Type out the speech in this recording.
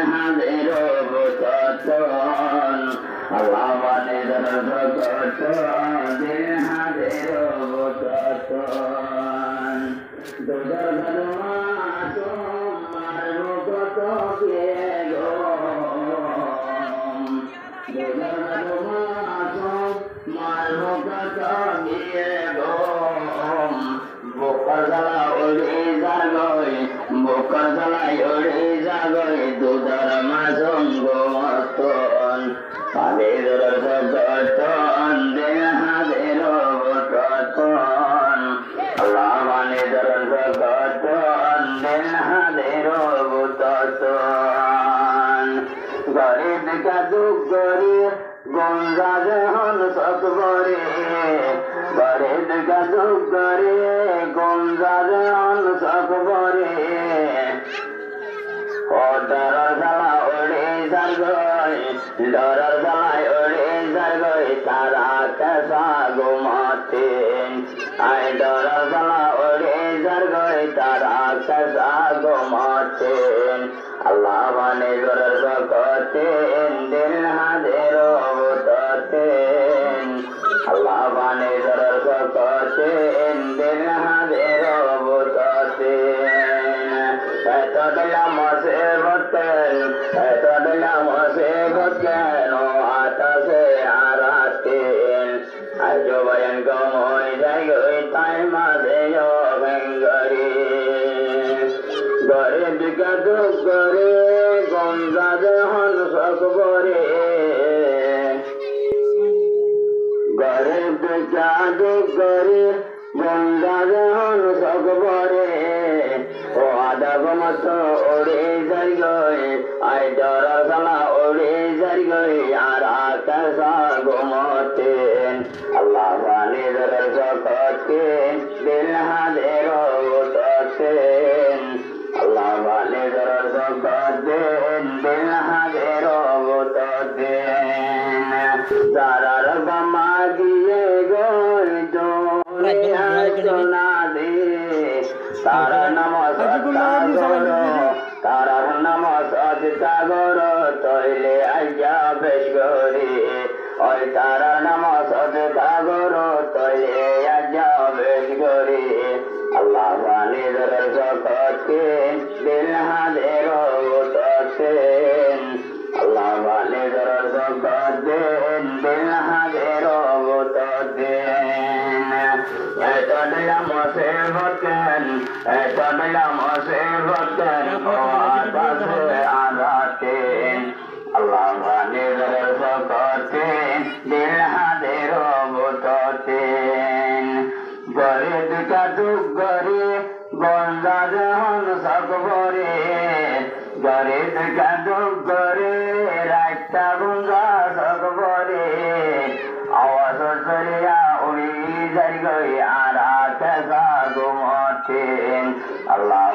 হাদের বুতন আল্লাহ মানে জগতন দিল হাদের বুতন দুধর মাসুম মারবো কত কে গো দুধর মাসুম মারবো কত কে গো বোকার জ্বালা ওড়ে জাগয় বোকার জ্বালায় ওড়ে জাগয় দুধর মাসুম গোমতন পালের জগতন দিল হাদের বুতন আল্লাহ মানে জগতন দিল হাদের বুতন গরিব কাজুক গরিব গঙ্গা জহন সকবরে গরিব কাজুক গরিব গঙ্গা জহন সকবরে ও ডরার জ্বালা ওড়ে জাগয় ডরার জ্বালায় ওড়ে জাগয় তারা কেসা ঘুমাতেন আয় ডরার জ্বালা ওড়ে জাগয় তারা কেসা ঘুমাতেন আল্লাহ মানে ডরার জগতেন দিল হাদের বুতন আল্লাহ মানে ডরার জগতেন দিল হাদের বুতন এত দিলাম সে বতেন এত দিলাম সে বতেন ও আতাসে আরাতেন আজ বয়ান কমই যাই তাই মাঝে গঙ্গরি গরে দিকা দুঃখ গরে গঙ্গা জহন সকবরে গরে দিকা দুঃখ গরে গঙ্গা জহন সকবরে ও আদা গমত ওড়ে যাই গয় আয় ডরা জ্বালা ওড়ে যাই গয় আর আকাশা ঘুমতেন আল্লাহ বানে ধরে জগতেন দিল হাদের বুতন আল্লাহ বানে ধরে জগতেন দিল হাদের বুতন যারার বামা দিয়ে গয় দুনিয়ায় সোনা দে তারা নাম সত্যাগর তারার নাম সত্যাগর তৈলে আইয়া বেশ গরি ওই তারা নাম সত্যাগর তৈলে আইয়া বেশ গরি আল্লাহ বানি ধরে জগতে দিল হাদের বুতন আল্লাহ বানি ধরে জগতে দিল হাদের বুতন এত দিলাম সে বতেন এত দিলাম সে বতেন ও আতাসে আরাতেন আল্লাহ বানি ধরে জগতেন দিল হাদের বুতন গরিব কাজুক গরিব গঙ্গা জহন সকবরে গরিব কাজুক গরিব রাস্তা গঙ্গা সকবরে আওয়াজ করিয়া উড়ি যাই গই আর আকাশা ঘুমতেন আল্লাহ